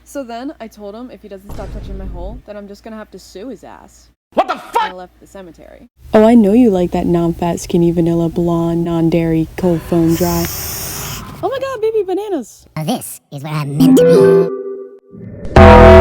So then I told him if he doesn't stop touching my hole, then I'm just gonna have to sue his ass. What the fuck? I left the cemetery. Oh, I know you like that non-fat, skinny, vanilla, blonde, non-dairy, cold foam dry. Oh my god, baby bananas! This is where I'm meant to be.